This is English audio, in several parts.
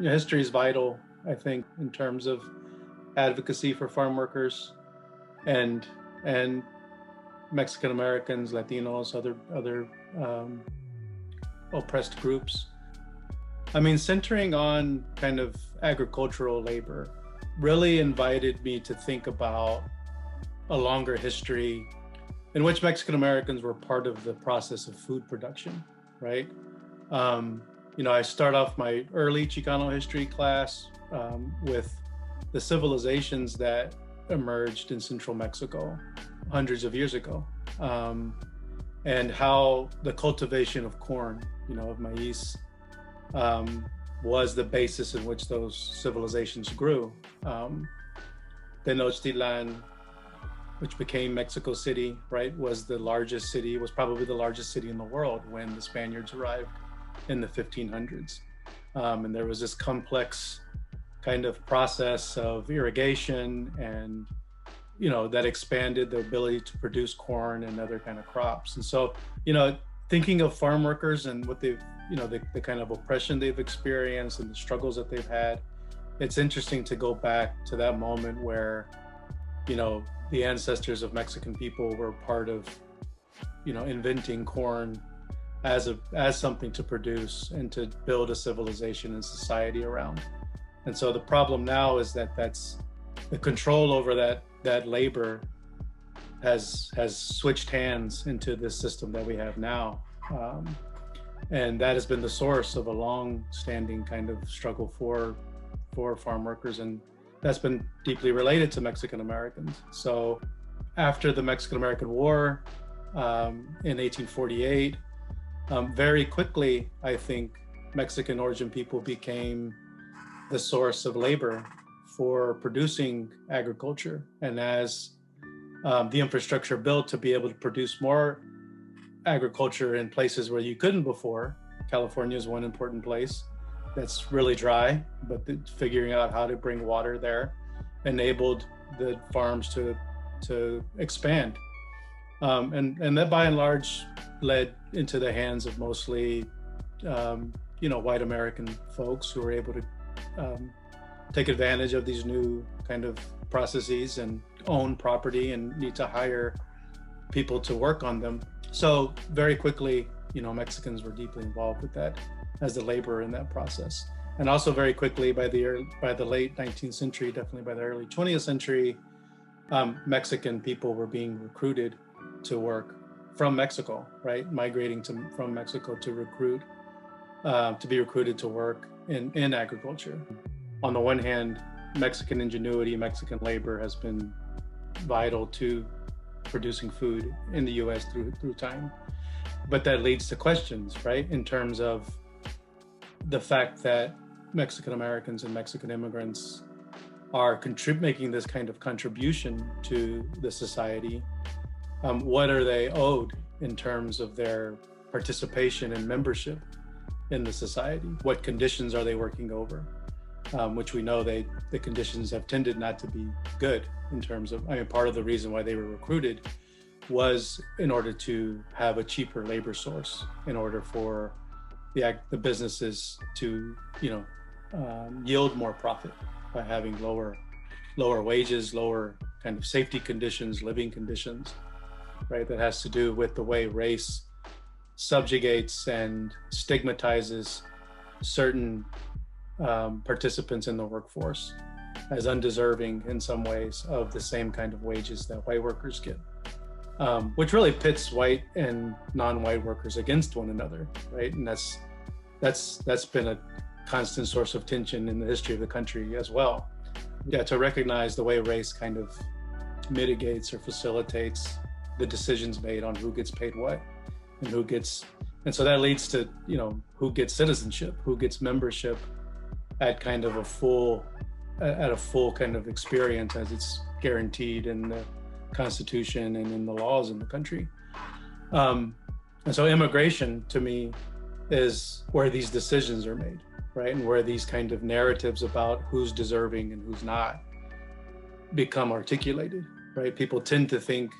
History is vital, I think, in terms of advocacy for farm workers and and Mexican Americans, Latinos, other oppressed groups. I mean, centering on kind of agricultural labor really invited me to think about a longer history in which Mexican Americans were part of the process of food production, right? I start off my early Chicano history class with the civilizations that emerged in central Mexico hundreds of years ago, and how the cultivation of corn, of maize, was the basis in which those civilizations grew. Tenochtitlan, which became Mexico City, right, was probably the largest city in the world when the Spaniards arrived in the 1500s. And there was this complex kind of process of irrigation and, that expanded the ability to produce corn and other kind of crops. And so, thinking of farm workers and what they've, the kind of oppression they've experienced and the struggles that they've had, it's interesting to go back to that moment where, the ancestors of Mexican people were part of, inventing corn as something to produce and to build a civilization and society around. And so the problem now is that that's the control over that labor has switched hands into this system that we have now. And that has been the source of a long-standing kind of struggle for farm workers, and that's been deeply related to Mexican Americans. So after the Mexican-American War in 1848, very quickly, I think Mexican origin people became the source of labor for producing agriculture. And as the infrastructure built to be able to produce more agriculture in places where you couldn't before, California is one important place that's really dry, but figuring out how to bring water there enabled the farms to expand. And that by and large led into the hands of mostly, white American folks who were able to take advantage of these new kind of processes and own property and need to hire people to work on them. So very quickly, Mexicans were deeply involved with that as the laborer in that process. And also very quickly by the late 19th century, definitely by the early 20th century, Mexican people were being recruited to work from Mexico, right? Migrating from Mexico to be recruited to work in agriculture. On the one hand, Mexican ingenuity, Mexican labor has been vital to producing food in the US through time. But that leads to questions, right? In terms of the fact that Mexican Americans and Mexican immigrants are making this kind of contribution to the society. What are they owed in terms of their participation and membership in the society? What conditions are they working over? Which we know the conditions have tended not to be good in terms of, part of the reason why they were recruited was in order to have a cheaper labor source, in order for the businesses to, yield more profit by having lower wages, lower kind of safety conditions, living conditions, right? That has to do with the way race subjugates and stigmatizes certain participants in the workforce as undeserving in some ways of the same kind of wages that white workers get, which really pits white and non-white workers against one another, right? And that's been a constant source of tension in the history of the country as well. Yeah, to recognize the way race kind of mitigates or facilitates the decisions made on who gets paid what and so that leads to, who gets citizenship, who gets membership at kind of a full kind of experience as it's guaranteed in the Constitution and in the laws in the country. And so immigration to me is where these decisions are made, right? And where these kind of narratives about who's deserving and who's not become articulated, right? People tend to think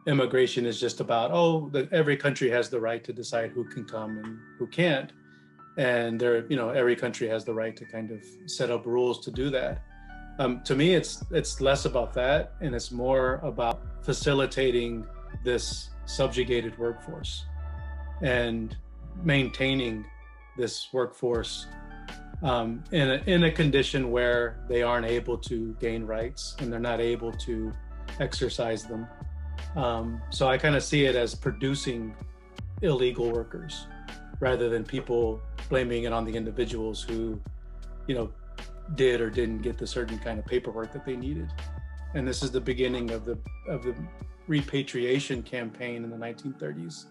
immigration is just about, that every country has the right to decide who can come and who can't. And there, every country has the right to kind of set up rules to do that. To me, it's less about that, and it's more about facilitating this subjugated workforce and maintaining this workforce in a condition where they aren't able to gain rights and they're not able to exercise them. So I kind of see it as producing illegal workers rather than people blaming it on the individuals who, did or didn't get the certain kind of paperwork that they needed. And this is the beginning of the repatriation campaign in the 1930s,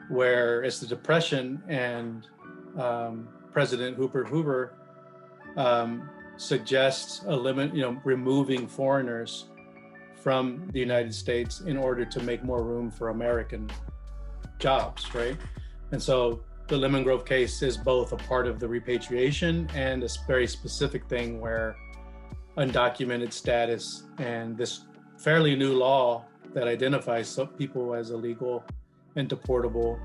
where it's the Depression, and President Hoover suggests removing foreigners from the United States in order to make more room for American jobs, right? And so the Lemon Grove case is both a part of the repatriation and a very specific thing where undocumented status and this fairly new law that identifies some people as illegal and deportable,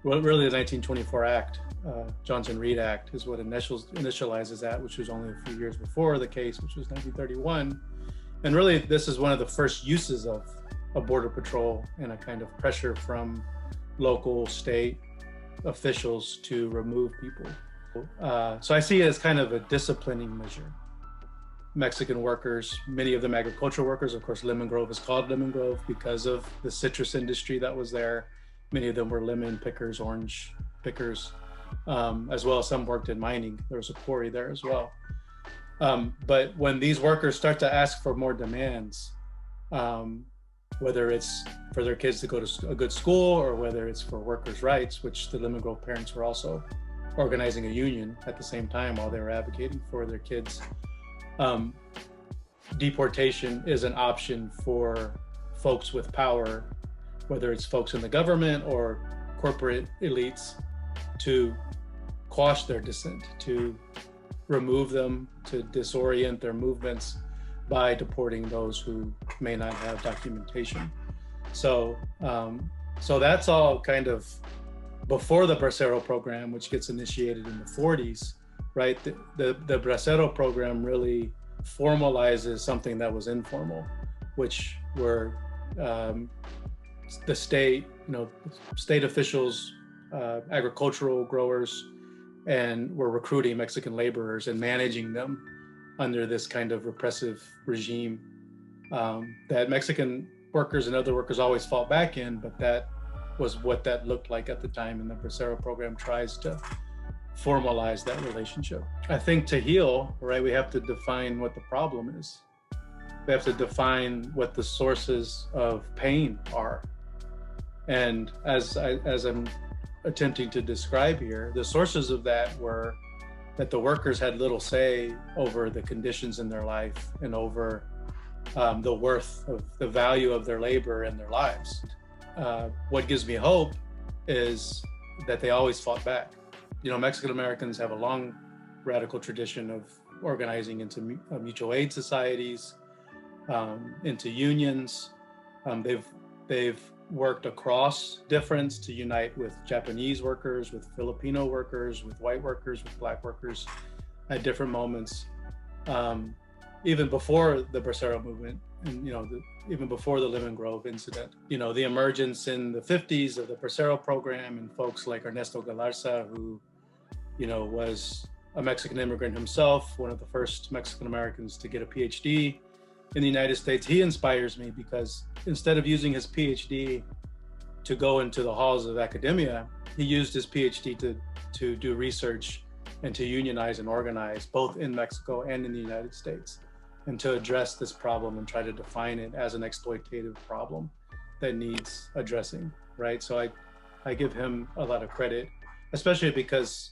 well, really the 1924 Act, Johnson-Reed Act, is what initializes that, which was only a few years before the case, which was 1931. And really, this is one of the first uses of a border patrol and a kind of pressure from local, state officials to remove people. So I see it as kind of a disciplining measure. Mexican workers, many of them agricultural workers, of course, Lemon Grove is called Lemon Grove because of the citrus industry that was there. Many of them were lemon pickers, orange pickers, as well as some worked in mining. There was a quarry there as well. But when these workers start to ask for more demands, whether it's for their kids to go to a good school or whether it's for workers' rights, which the Lemon Grove parents were also organizing a union at the same time while they were advocating for their kids. Deportation is an option for folks with power, whether it's folks in the government or corporate elites, to quash their dissent, to remove them, to disorient their movements by deporting those who may not have documentation. So that's all kind of before the Bracero program, which gets initiated in the 40s, right? The Bracero program really formalizes something that was informal, which were the state, state officials, agricultural growers, and were recruiting Mexican laborers and managing them under this kind of repressive regime that Mexican workers and other workers always fought back in, but that was what that looked like at the time. And the Bracero program tries to formalize that relationship. I think to heal, right, we have to define what the problem is. We have to define what the sources of pain are. And as I'm attempting to describe here, the sources of that were that the workers had little say over the conditions in their life and over the worth of the value of their labor and their lives. What gives me hope is that they always fought back. Mexican Americans have a long radical tradition of organizing into mutual aid societies, into unions. They've worked across difference to unite with Japanese workers, with Filipino workers, with white workers, with black workers at different moments. Even before the Bracero movement, and even before the Lemon Grove incident, the emergence in the 50s of the Bracero program and folks like Ernesto Galarza, who, was a Mexican immigrant himself, one of the first Mexican Americans to get a PhD in the United States. He inspires me because instead of using his PhD to go into the halls of academia, he used his PhD to do research and to unionize and organize both in Mexico and in the United States, and to address this problem and try to define it as an exploitative problem that needs addressing, right? So I give him a lot of credit, especially because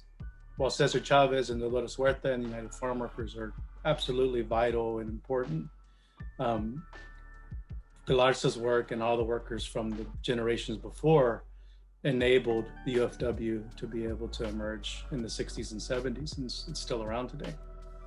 while Cesar Chavez and Dolores Huerta and the United Farm Workers are absolutely vital and important, Galarza's work and all the workers from the generations before enabled the UFW to be able to emerge in the 60s and 70s, and it's still around today.